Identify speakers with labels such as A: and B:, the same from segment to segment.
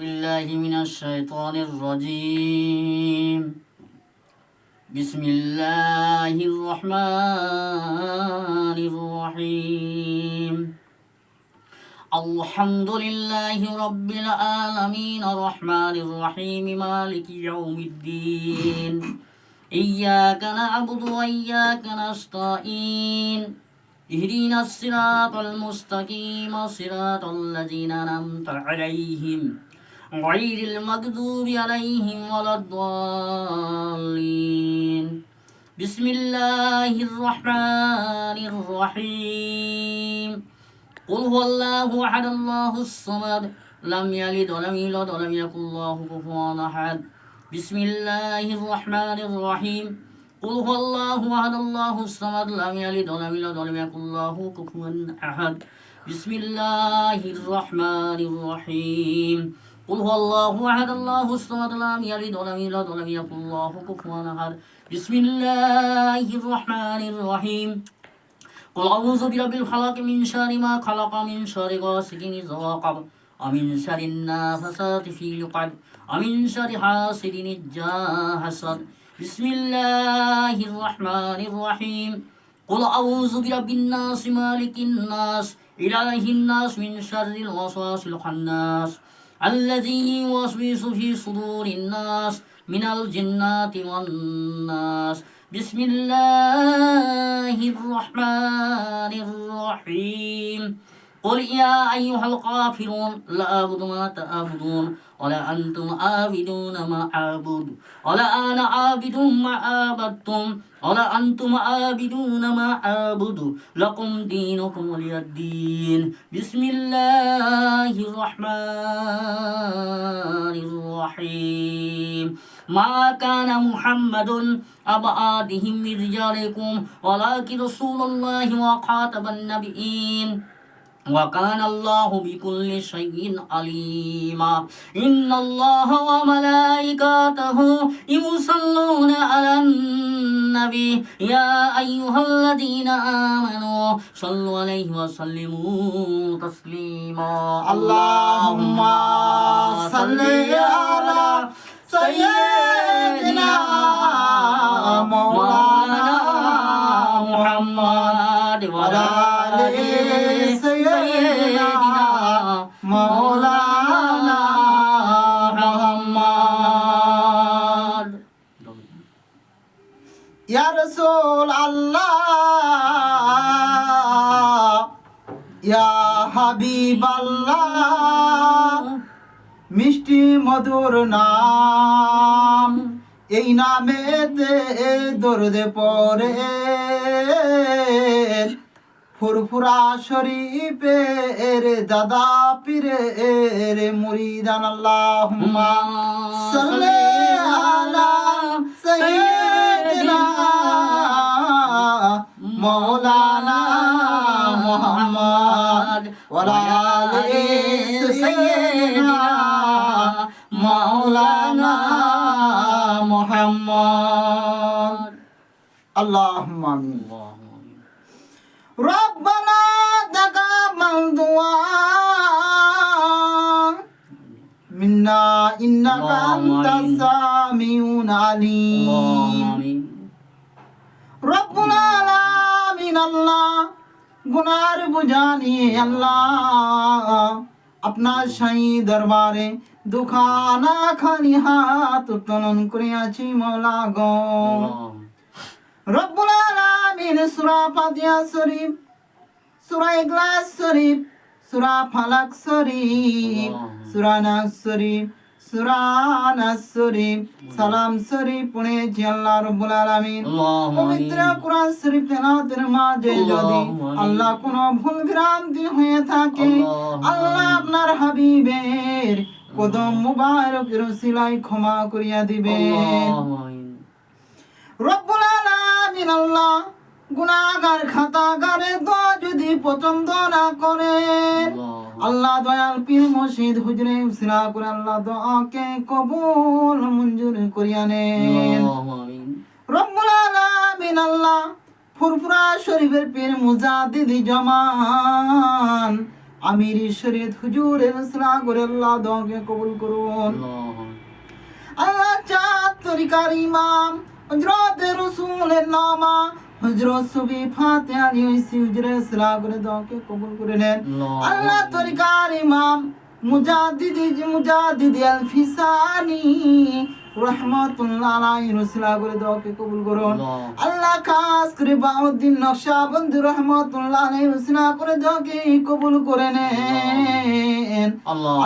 A: بالله من الشيطان الرجيم بسم الله الرحمن الرحيم الحمد لله رب العالمين الرحمن الرحيم مالك يوم الدين إياك نعبد وإياك نستعين اهدنا الصراط المستقيم صراط الذين أنعمت عليهم غير المغضوب عليهم ولا الضالين بسم الله الرحمن الرحيم قل هو الله أحد الله الصمد لم يلد ولم يولد ولم يكن له كفوا أحد بسم الله الرحمن الرحيم قل هو الله أحد الله الصمد لم يلد ولم يولد ولم يكن له كفوا أحد بسم الله الرحمن الرحيم قل هو الله أحد الله الصمد لم يلد ولم يولد ولم يكن له كفوا أحد بسم الله الرحمن الرحيم قل أعوذ برب الفلق من شر ما خلق من شر غاسق إذا وقب ومن شر النافثات في العقد ومن شر حاسد إذا حسد بسم الله الرحمن الرحيم قل أعوذ برب الناس مالك الناس إله الناس من شر الوسواس الخناس الذي يوسوس في صدور الناس من الجنة والناس بسم الله الرحمن الرحيم قل يا أيها الكافرون لا أعبد ما تعبدون ولا أنتم عابدون ما أعبد ولا أنا عابد ما عبدتم ولا أنتم عابدون ما أعبد لكم دينكم ولي الدين بسم الله الرحمن الرحيم ما كان محمد أبا آدهم من رجالكم ولكن رسول الله وخاتم النبيين وكان الله بكل شيء عليما إن الله وملائكته يصلون على النبي يا أيها الذين آمنوا صلوا عليه وسلموا تسليما اللهم صل على سيدنا مولانا محمد وعلى آله سيدنا مولانا محمد يا رسول الله يا حبيب الله মিষ্টি মধুর নাম এই নামেতে দরুদে পড়ে ফুরফুরা শরীফের দাদা পীরের মুরিদান আল্লাহুম্মা সাল্লি আলা সাইয়্যিদিনা মাওলানা মুহাম্মদ ওয়া আলি সাইয়্যিদিনা মাওলানা মুহাম্মদ আল্লাহুম্মা আমিন ربنا تقبل دعاء منا إنك أنت السميع العليم ربنا العالمين الله গুনার বুঝানি আল্লাহ আপনার শাহী দরবারে দুখানা খালি হাত উত্তোলন করিয়াছি মওলা গো রব্বুল আলামিন সূরা ফাতিহা শরীফ সূরা ইখলাস শরীফ সূরা ফালাক শরীফ সূরা নাস শরীফ সূরা নাস শরীফ সালাম শরীফ পড়েছি আল্লাহ রব্বুল আলামিন পবিত্র কুরআন শরীফ তেলাওয়াতের মাঝে যদি আল্লাহ কোনো ভুল ভ্রান্তি হয়ে থাকে আল্লাহ আপনার হাবিবের কদম মুবারকের উসিলায় ক্ষমা করিয়া দিবেন রব্বুল আলামিন আল্লাহ গুনাহগার খাতাগারে দোয়া যদি পছন্দ না করে আল্লাহ দয়াল পীর মুর্শিদ হুজুরে উসিলা করে আল্লাহ দোয়াকে কবুল মঞ্জুর করিয়া নেন রব্বুল আলামিন আল্লাহ ফুরফুরা শরীফের পীর মুজাদ্দিদ জামান
B: আমির শরীয়ত হুজুরের সালাম করে আল্লাহ দোয়াকে কবুল করুন। আল্লাহ চাঁদ তরিকার ইমাম হযরত রাসূলের নামা হযরত সুবি ফাতিহা নিয়েছি হুজুরের সালাম করে দোয়াকে কবুল করে নেন। আল্লাহ তরিকার ইমাম মুজাদ্দিদি আল ফিসানি রহমাতুল্লাহ আলাইহি রসুলা করে দোয়াকে কবুল করুন। আল্লাহ খাস করে বাউদ্দিন নকশবন্দি রহমাতুল্লাহ আলাইহি রসুলা করে দোয়াকে কবুল করে নেন।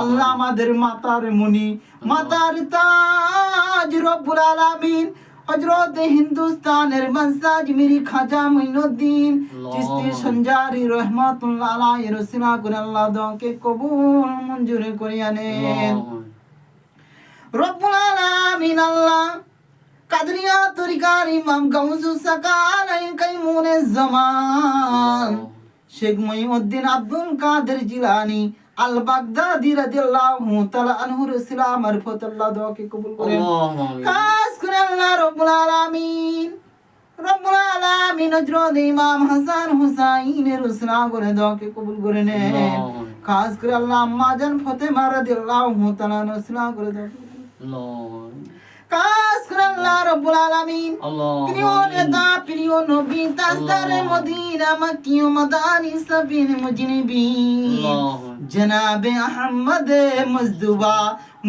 B: আল্লাহ আমাদের মাতার মুনি মাতার তাজ রব্বুল আলামিন হযরত হিন্দুস্তানের বাদশাহ মেরি খাজা মুঈনুদ্দিন চিশতি সঞ্জারি রহমাতুল্লাহ আলাইহি রসুলা করে আল্লাহ দোয়াকে কবুল মঞ্জুর করিয়া নেন। রব্বুল আলামিন আল্লাহ কাদরিয়া তরিকার ইমাম গাউসুস সাকালাই কাইমুনে জামান শেখ মুঈনুদ্দিন আব্দুল কাদের জিলানী আল বাগদাদি রাদিয়াল্লাহু তাআলা আনহুর ইসলাম মারফতাল্লাহ দোয়াকে কবুল করেন। খাস করে আল্লাহ রব্বুল আলামিন হযরত ইমাম হাসান হুসাইনের ইসলাম করে দোয়াকে কবুল করে নেন। খাস করে আল্লাহ আম্মা জান ফাতেমা রাদিয়াল্লাহু তাআলা আনহা ইসলাম করে দোয়াকে খাস করে আল্লাহ রব্বুল আলামিন প্রিয় নেতা প্রিয় নবী তাজদারে মদিনা মক্কি ও মাদানি সাবিন মুজনিবিন জনাবে আহমদ মুজতবা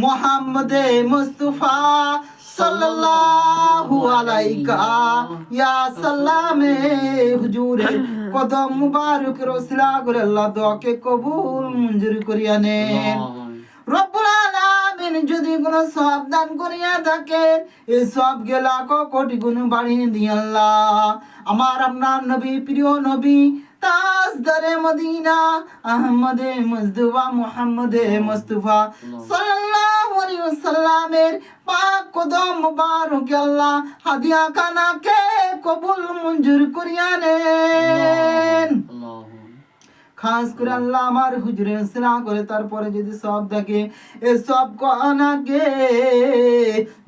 B: মুহাম্মদ মুস্তাফা সাল্লাল্লাহু আলাইকা ইয়া সালামে হুজুরে কদম মুবারক রসুলা করে আল্লাহ দোয়াকে কবুল মঞ্জুর করিয়া নেন। রব্বুল আলামিন যদি কোনো সওয়াব দান করিয়া থাকেন এই সওয়াবকে লাখ কোটি গুণ বাড়িয়ে দিয়ে আল্লাহ আমার আপনার নবী প্রিয় নবী তাজদারে মদিনা আহমদে মুজতবা মুহাম্মদে মুস্তাফা সাল্লাল্লাহু আলাইহি ওয়াসাল্লামের পাক কদম মুবারক আল্লাহ হাদিয়া খানাকে কবুল মঞ্জুর করিয়া নেন। খাস করে আল্লাহ আমার হুজুরের সালাম করে তারপরে যদি সব দেখে এই সব কোনাকে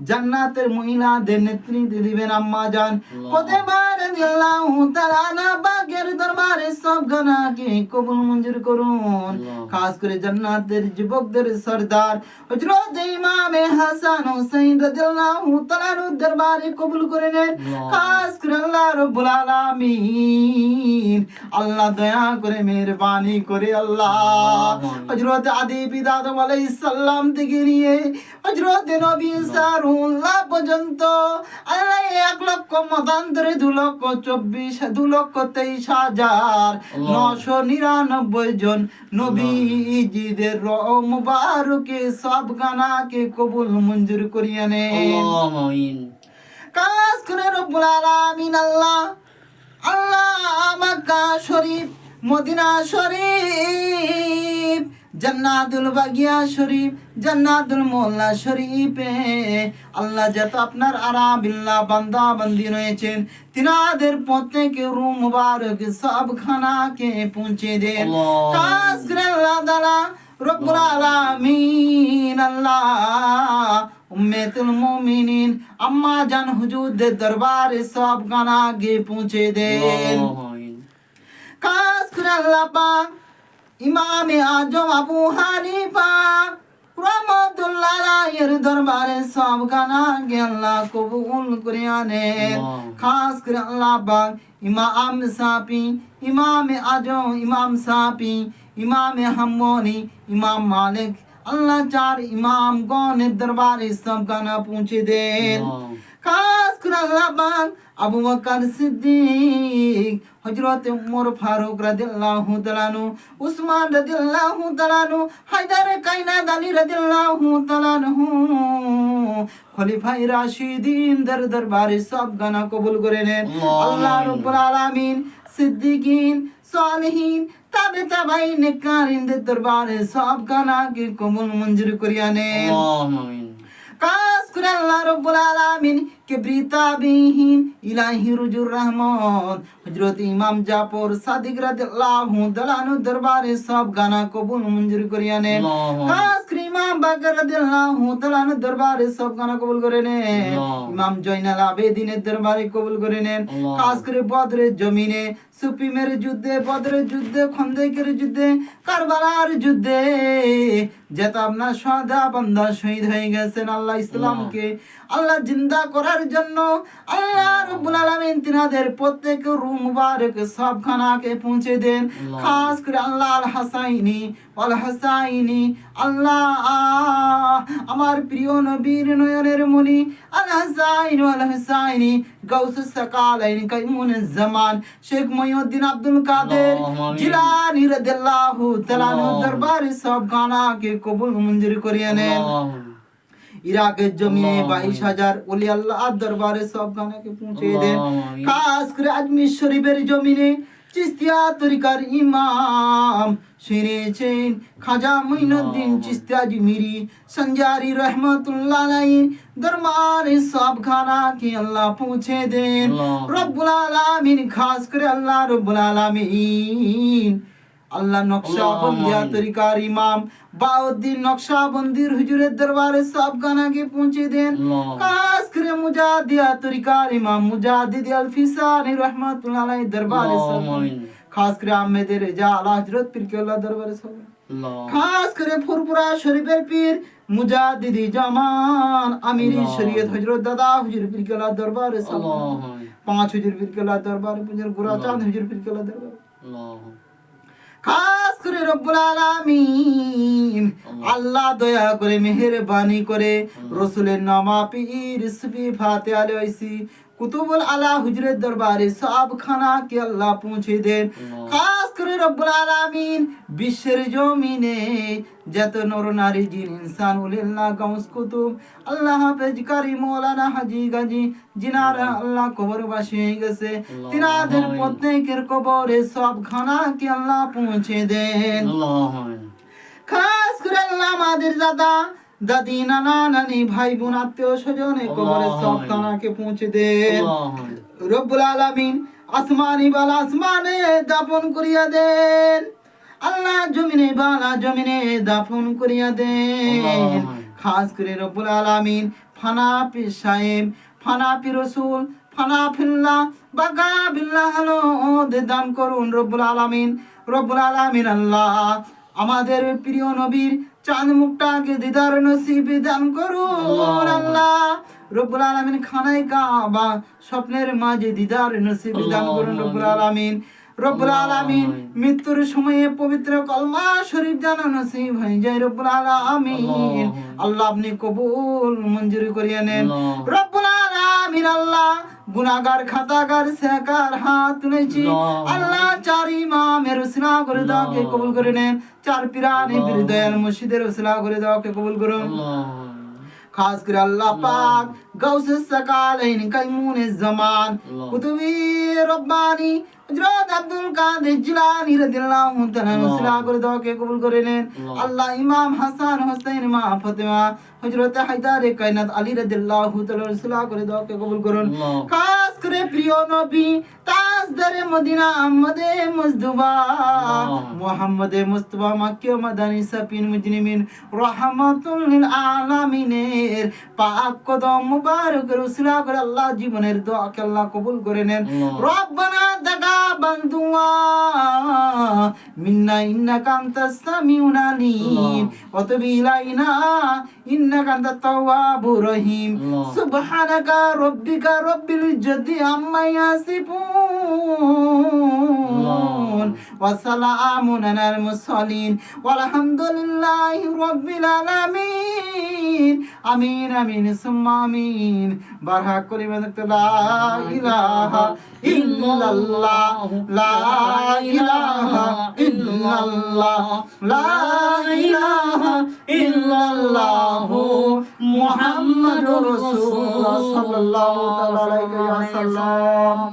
B: জান্নাতের মহিলাদের নেতৃত্ব দিবেন আম্মা জান ফাতেমা রাদিয়াল্লাহু তাআলা আনহা বাগের দরবারে সব গানাকে কবুল মঞ্জুর করুন। খাস করে জান্নাতের যুবকদের সরদার হযরত ইমাম হাসান হুসাইন রাদিয়াল্লাহু তাআলা দরবারে কবুল করে নেন। খাস করে আল্লাহ রাব্বুল আলামিন আল্লাহ দয়া করে মেহেরবানি করে আল্লাহ হযরত আদি পিতা আদম আলাইহিস সালাম থেকে নিয়ে হযরত নবী সারুল্লাহ পর্যন্ত আল্লাহ 1 লক্ষ মতান্তরে 2,23,999 জন নবীজিদের রহ মুবারকে সব গানাকে কবুল মঞ্জুর করিয়া নেন। আমিন। কাজ করে রব্বুল আলামিন আল্লাহ মক্কা শরীফ মদিনা শরীফ জান্নাতুল বাগিয়া শরীফ জান্নাতুল মোল্লা শরীফে আল্লাহ যত আপনার আরাবিল্লাহ বান্দা বান্দি রয়েছেন তিনাদের প্রত্যেকে রুম মুবারক সব খানাকে পৌঁছে দেন। খাস করে আল্লাহ তাআলা রব্বুল আলামিন আল্লাহ উম্মতুল মুমিনিন আম্মা জান হুজুরদের দরবারে সব গানাকে পৌঁছে দেন। খাস করে আল্লাহ পাক ইমামে আজম আবু হানিফা রহমাতুল্লাহ আলাইহির দরবারে সব গানাকে আল্লাহ কবুল করিয়া নেন। খাস করে আল্লাহ পাক ইমাম শাফি ইমামে আজম ইমাম শাফি ইমামে হাম্বলি ইমাম মালিক আল্লাহ 4 ইমাম গণের দরবারে সব গানা পৌঁছে দেন। খাস করে আল্লাহ পাক আবু বকর সিদ্দিক হযরত উমর ফারুক রাদিয়াল্লাহু তাআলা আনহু উসমান রাদিয়াল্লাহু তাআলা আনহু হায়দার কায়নাত আলী রাদিয়াল্লাহু তাআলা আনহু খলিফায়ে রাশিদিন দরবারে সব গানা কবুল করে নেন। আল্লাহ রাব্বুল আলামিন সিদ্দিকিন সালেহিন তাবে তাবাইন নেকারিনদের দরবারে সব গানাকে কবুল মঞ্জুর করিয়া নেন। আমিন। কাজ করে আল্লাহ রাব্বুল আলামিন কিবরিতাবিহীন ইলাহি রুজুর রহমান হযরত ইমাম জাফর সাদিক রাদিয়াল্লাহু তাআলা দরবারে সব গানা কবুল মঞ্জুর করিয়া নেন। খাস করে ইমাম বাকর রাদিয়াল্লাহু তাআলা দরবারে সব গানা কবুল করে নেন। ইমাম জয়নাল আবেদিনের দরবারে কবুল করে নেন। খাস করে বদরের জমিনে সুপিমের যুদ্ধে, বদরের যুদ্ধে, খন্দকের যুদ্ধে, কারবালার যুদ্ধে যেত আপনার শাহাদা বান্দা শহীদ হয়ে গেছেন আল্লাহ ইসলামকে আল্লাহ জিন্দা করার জন্য আল্লাহ রাব্বুল আলামিন তিনাদের প্রত্যেক রূহ মুবারক সবখানাকে পৌঁছে দেন। খাস করে আল্লাহ আল হাসাইনি ওয়াল হাসাইনি আল্লাহ আমার প্রিয় নবীর নয়নের মনি আল হাসাইন ওয়াল হাসাইনি গাউসুস সাকালাইন কাইমুন জামান শেখ মুহিউদ্দিন আব্দুল কাদের জিলানী রাদিয়াল্লাহু তাআলা দরবারে সবখানাকে কবুল মঞ্জুর করিয়ে নেন। ইরাকের জমিনে 22,000 ওলি আল্লাহ দরবারে সব গানাকে পৌঁছে দেন। খাস করে আজমির শরীফের জমিনে চিশতিয়া তরিকার ইমাম শুনেছেন খাজা মুঈনুদ্দিন চিশতি আজমিরি সঞ্জারি রহমাতুল্লাহ আলাইহি দরবারে সব খানাকে আল্লাহ পৌঁছে দেন। রব্বুল আলামিন খাস করে আল্লাহ রব্বুল আলামিন আল্লাহ নকশবন্দিয়া তরিকার ইমাম বাউদ্দিন নকশবন্দির হুজুরের দরবারে সব গানাকে পৌঁছে দেন। খাস করে মুজাদ্দিয়া তরিকার ইমাম মুজাদ্দিদ আল ফিসানি রাহমাতুল্লাহ আলাইহি দরবারে সব খাস করে আহমেদ রেজা আলা হযরত পীর কেবলা দরবারে সব খাস করে ফুরফুরা শরীফের পীর মুজাদ্দিদি জামান আমিরি শরীয়ত হযরত দাদা হুজুর পীর কেবলা দরবারে সব পাঁচ হুজুর পীর কেবলা দরবারে পুজর গোরাচাঁদ হুজুর পীর কেবলা দরবারে খাস করে রব্বুল আলামিন আল্লাহ দয়া করে মেহেরবানি করে রসুলের নামা পীর সুফি ফাতে আলাইহি কুতুবুল আলা হুজুরের দরবারে সব খানাকে আল্লাহ পৌঁছে দেন। খাস করে রব্বুল আলামিন বিশ্বের জমিনে যত নর নারী জিন ইনসান উলিল্লাহ গাউস কুতুব আল্লাহ হাফেজ কারি মাওলানা হাজী গাজী জিনারা আল্লাহ কবরবাসী হয়ে গেছে তিনাদের প্রত্যেকের কবরে সব খানাকে আল্লাহ পৌঁছে দেন। খাস করে আল্লাহ আমাদের দাদা দাদি নানা নানি ভাই বোন আত্মীয় স্বজনে কবরে সব খানাকে পৌঁছে দেন। রব্বুল আলামিন আসমানি বালা আসমানে দাফন করিয়া দেন আল্লাহ জমিনে বালা জমিনে দাফন করিয়া দেন। খাস করে রব্বুল আলামিন ফানা পীর সাহেব ফানা পীর রাসূল ফানা ফিল্লাহ বাকা বিল্লাহ দান করুন রব্বুল আলামিন। রব্বুল আলামিন আল্লাহ আমাদের প্রিয় নবীর চাঁদ মুখটাকে দিদার নসিব দান করুন আল্লাহ। রব্বুল আলামিন খানায় কাবা স্বপ্নের মাঝে দিদার নসিব দান করুন রব্বুল আলামিন। রব্বুল আলামিন মৃত্যুর সময়ে পবিত্র কলমা শরীফ জানা নসিব হয়ে যায় রব্বুল আলামিন। আল্লাহ আপনি কবুল মঞ্জুর করিয়ে নেন রব্বুল আলামিন। আল্লাহ গুনাহগার খাতাগার সেকার হাত তুলেছি আল্লাহ চার ইমামের উসিলা করে দাওকে কবুল করে নেন। চার পীরানে বীর দয়াল মুর্শিদের উসিলা করে দাওকে কবুল করুন। খাস করে আল্লাহ পাক গাউসুস সাকালাইন কাইমুন জামান কুতুবি রব্বানি হযরত আব্দুল কাদের জিলানী রাদিয়াল্লাহু তাআলা উসিলা করে দাওকে কবুল করে নেন। আল্লাহ ইমাম হাসান হোসেন মা ফাতেমা হযরত হায়দারে কায়নাত আলী রাদিয়াল্লাহু তাআলা উসিলা করে দাওকে কবুল করুন। খাস করে প্রিয় নবী তাজদারে মদিনা আহমদে মুজতবা মুহাম্মদে মুস্তাফা মক্কি মাদানী সাফিন মুজনিমিন রাহমাতুল লিল আলামিনের পাক কদম মুবারকের উসিলা করে আল্লাহ জীবনের দোয়াকে আল্লাহ কবুল করে নেন। রব্বানা তাকাব্বাল দুআ মিন্না ইন্নাকা আনতাস সামিউল আলিম ওয়া তুব ইলাইনা ইন্নাকা আনতাত তাওয়াবুর রহিম। সুবহানাকা রাব্বিকা রাব্বিল ইজ্জতি আম্মা ইয়াসিফুন ওয়া সালামুন আলাল মুরসালিন ওয়ালহামদুলিল্লাহি রাব্বিল আলামিন। আমিন আমিন সুম্মা আমিন। বারহাক কলিমাত লা ইলাহা ইল্লাল্লাহ লা ইলাহা ইল্লাল্লাহ লা ইলাহা ইল্লাল্লাহ মুহাম্মাদুর রাসূলুল্লাহ সাল্লাল্লাহু তাআলা আলাইহি ওয়াসাল্লাম।